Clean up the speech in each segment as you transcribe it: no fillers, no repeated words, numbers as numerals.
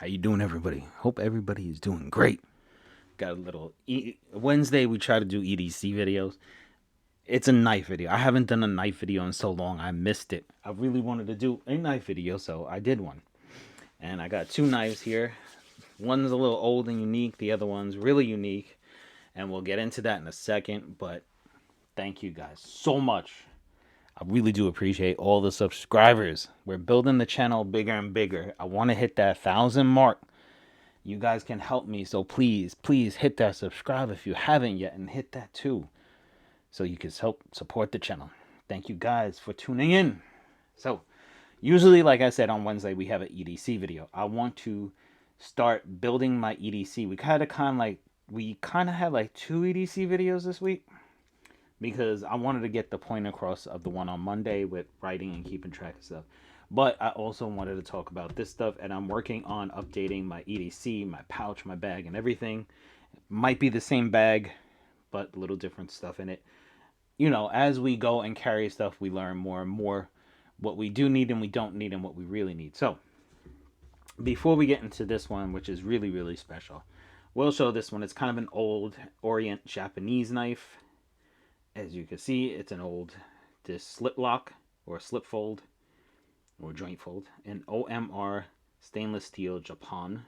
How you doing, everybody? Hope everybody is doing great. Got a little Wednesday. We try to do EDC videos. It's a knife video. I haven't done a knife video in so long. I missed it. I really wanted to do a knife video, so I did one. And I got two knives here. One's a little old and unique. The other one's really unique, and we'll get into that in a second. But thank you guys so much. I really do appreciate all the subscribers. We're building the channel bigger and bigger. I want to hit that 1,000 mark. You guys can help me, so please hit that subscribe if you haven't yet, and hit that too, so you can help support the channel. Thank you guys for tuning in. So usually, like I said, on Wednesday we have an EDC video. I want to start building my EDC. We kind of had like two EDC videos this week, because I wanted to get the point across of the one on Monday with writing and keeping track of stuff. But I also wanted to talk about this stuff, and I'm working on updating my EDC, my pouch, my bag, and everything. Might be the same bag, but a little different stuff in it. You know, as we go and carry stuff, we learn more and more what we do need and we don't need and what we really need. So, before we get into this one, which is really, really special, we'll show this one. It's kind of an old Orient Japanese knife. As you can see, it's an old this slip lock or slip fold or joint fold, an OMR stainless steel Japan.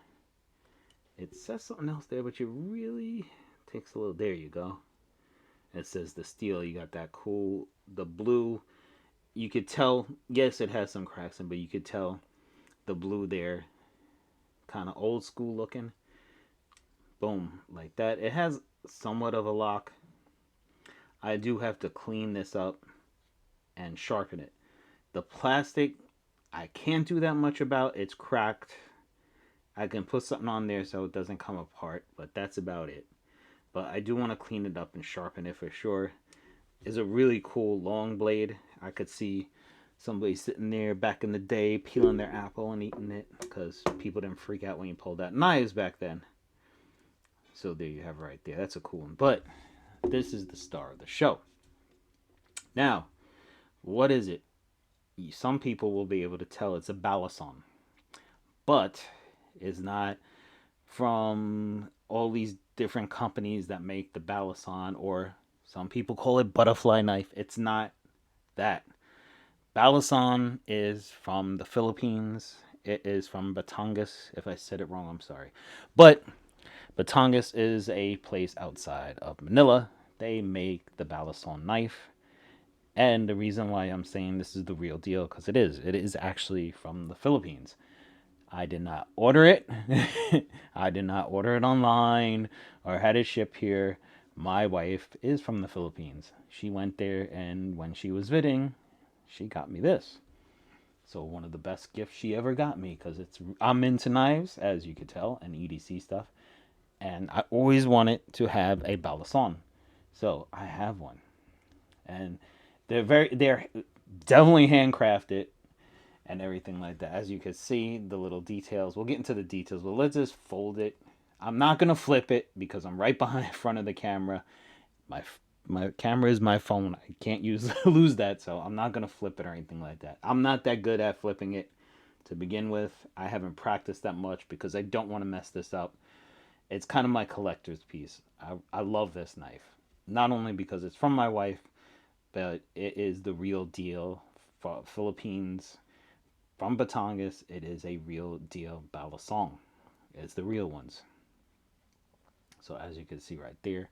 It says something else there, but you really takes a little. There you go. It says the steel. You got that cool, the blue. You could tell. Yes, it has some cracks in, but you could tell the blue there, kind of old school looking. Boom, like that. It has somewhat of a lock. I do have to clean this up and sharpen it. The plastic, I can't do that much about. It's cracked. I can put something on there so it doesn't come apart, but that's about it. But I do want to clean it up and sharpen it for sure. It's a really cool long blade. I could see somebody sitting there back in the day peeling their apple and eating it, because people didn't freak out when you pulled out knives back then. So there you have it right there. That's a cool one. But this is the star of the show. Now, what is it? Some people will be able to tell it's a Balisong, but it's not from all these different companies that make the Balisong, or some people call it butterfly knife. It's not that. Balisong is from the Philippines. It is from Batangas. If I said it wrong, I'm sorry. But Batangas is a place outside of Manila. They make the Balisong knife. And the reason why I'm saying this is the real deal, because it is. It is actually from the Philippines. I did not order it. I did not order it online or had it shipped here. My wife is from the Philippines. She went there, and when she was visiting, she got me this. So one of the best gifts she ever got me, because I'm into knives, as you could tell, and EDC stuff. And I always wanted to have a Balisong. So I have one. And they're definitely handcrafted and everything like that. As you can see, the little details. We'll get into the details, but let's just fold it. I'm not gonna flip it because I'm right behind front of the camera. My camera is my phone. I can't lose that, so I'm not gonna flip it or anything like that. I'm not that good at flipping it to begin with. I haven't practiced that much because I don't want to mess this up. It's kind of my collector's piece. I love this knife, not only because it's from my wife, but it is the real deal for Philippines. From Batangas, it is a real deal Balisong. It's the real ones. So as you can see right there,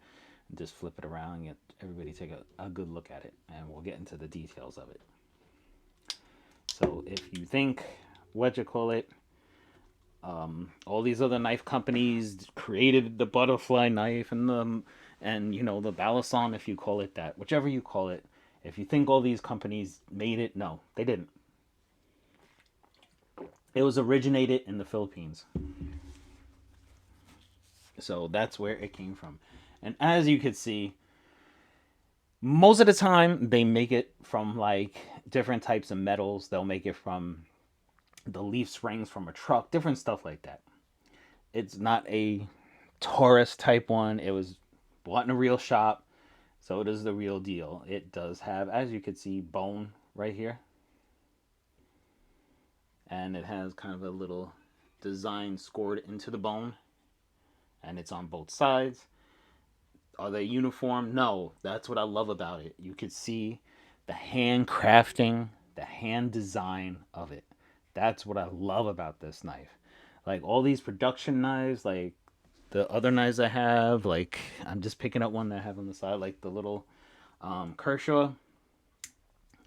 just flip it around and everybody take a good look at it, and we'll get into the details of it. So if you think, what you call it, all these other knife companies created the butterfly knife and the Balisong, if you call it that, whichever you call it. If you think all these companies made it, no, they didn't. It was originated in the Philippines. So that's where it came from. And as you can see, most of the time they make it from like different types of metals. They'll make it from the leaf springs from a truck, different stuff like that. It's not a Taurus type one. It was bought in a real shop. So it is the real deal. It does have, as you can see, bone right here. And it has kind of a little design scored into the bone, and it's on both sides. Are they uniform? No. That's what I love about it. You could see the hand crafting, the hand design of it. That's what I love about this knife. Like all these production knives, like the other knives I have, like I'm just picking up one that I have on the side, like the little Kershaw.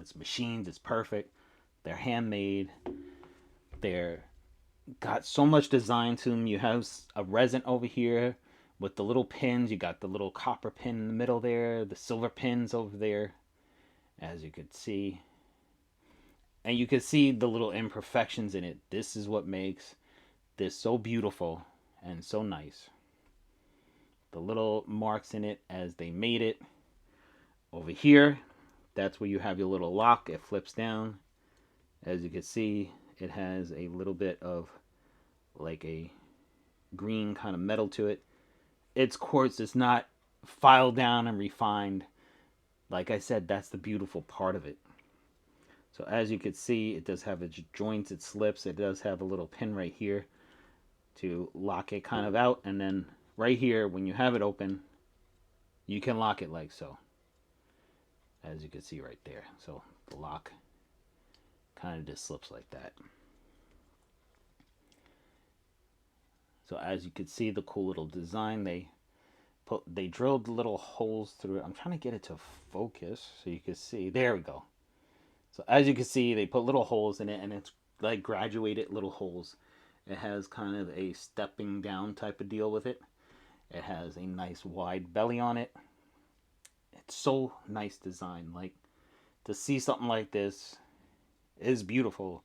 It's machined, it's perfect. They're handmade. They're got so much design to them. You have a resin over here with the little pins. You got the little copper pin in the middle there, the silver pins over there, as you could see. And you can see the little imperfections in it. This is what makes this so beautiful and so nice. The little marks in it as they made it. Over here, that's where you have your little lock. It flips down. As you can see, it has a little bit of like a green kind of metal to it. It's quartz. It's not filed down and refined. Like I said, that's the beautiful part of it. So as you can see, it does have its joints, it slips. It does have a little pin right here to lock it kind of out. And then right here, when you have it open, you can lock it like so. As you can see right there. So the lock kind of just slips like that. So as you can see, the cool little design, they drilled little holes through it. I'm trying to get it to focus so you can see. There we go. So as you can see, they put little holes in it, and it's like graduated little holes. It has kind of a stepping down type of deal with it. It has a nice wide belly on it. It's so nice design. Like, to see something like this is beautiful,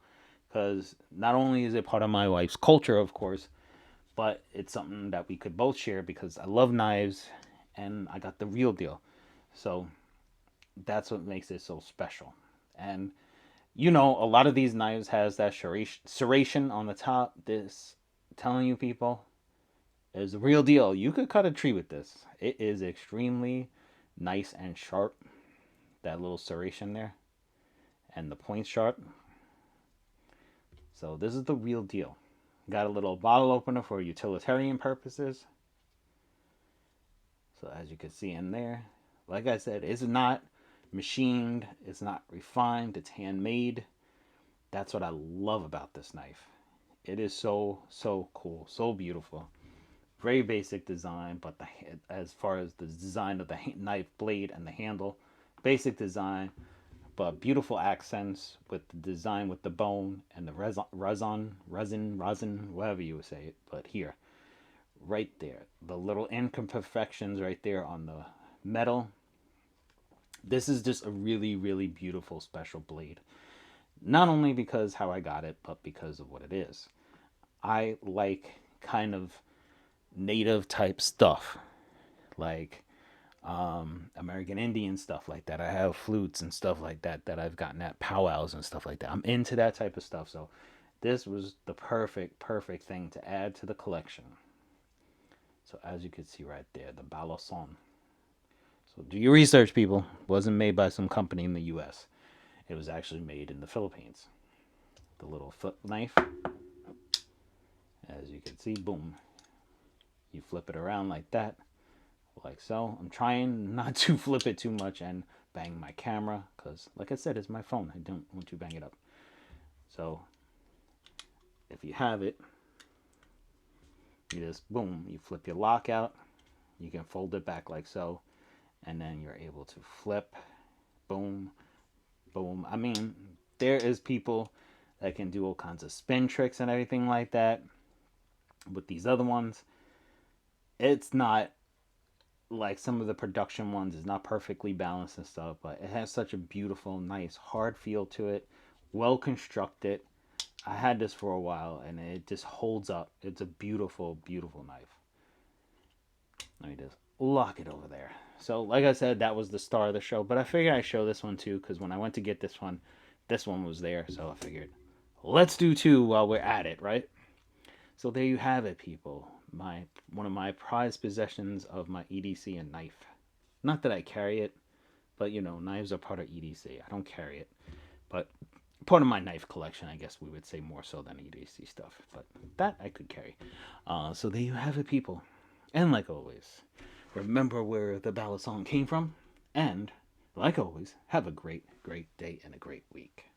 because not only is it part of my wife's culture, of course, but it's something that we could both share, because I love knives and I got the real deal. So that's what makes it so special. And you know, a lot of these knives has that serration on the top. This, telling you people, is the real deal. You could cut a tree with this. It is extremely nice and sharp. That little serration there, and the point sharp. So this is the real deal. Got a little bottle opener for utilitarian purposes. So as you can see in there, like I said, it's not machined, it's not refined, it's handmade. That's what I love about this knife. It is so cool, so beautiful. Very basic design, but as far as the design of the knife blade and the handle, basic design, but beautiful accents with the design with the bone and the resin, whatever you would say it. But here, right there, the little imperfections right there on the metal. This is just a really beautiful special blade. Not only because how I got it, but because of what it is. I like kind of native type stuff, like American Indian stuff like that. I have flutes and stuff like that that I've gotten at powwows and stuff like that. I'm into that type of stuff. So this was the perfect thing to add to the collection. So as you can see right there, the Balisong. So do your research, people. It wasn't made by some company in the U.S. It was actually made in the Philippines. The little foot knife. As you can see, boom. You flip it around like that. Like so. I'm trying not to flip it too much and bang my camera, because like I said, it's my phone. I don't want to bang it up. So if you have it, you just boom, you flip your lock out. You can fold it back like so, and then you're able to flip, boom, boom. I mean, there is people that can do all kinds of spin tricks and everything like that. With these other ones, it's not like some of the production ones. Is not perfectly balanced and stuff, but it has such a beautiful, nice, hard feel to it. Well constructed. I had this for a while, and it just holds up. It's a beautiful knife. Let me just lock it over there. So, like I said, that was the star of the show. But I figured I'd show this one too, because when I went to get this one was there. So I figured, let's do two while we're at it, right? So there you have it, people. One of my prized possessions of my EDC, a knife. Not that I carry it, but you know, knives are part of EDC. I don't carry it, but part of my knife collection, I guess we would say, more so than EDC stuff. But that I could carry. So there you have it, people. And like always, remember where the Balisong came from. And like always, have a great, great day and a great week.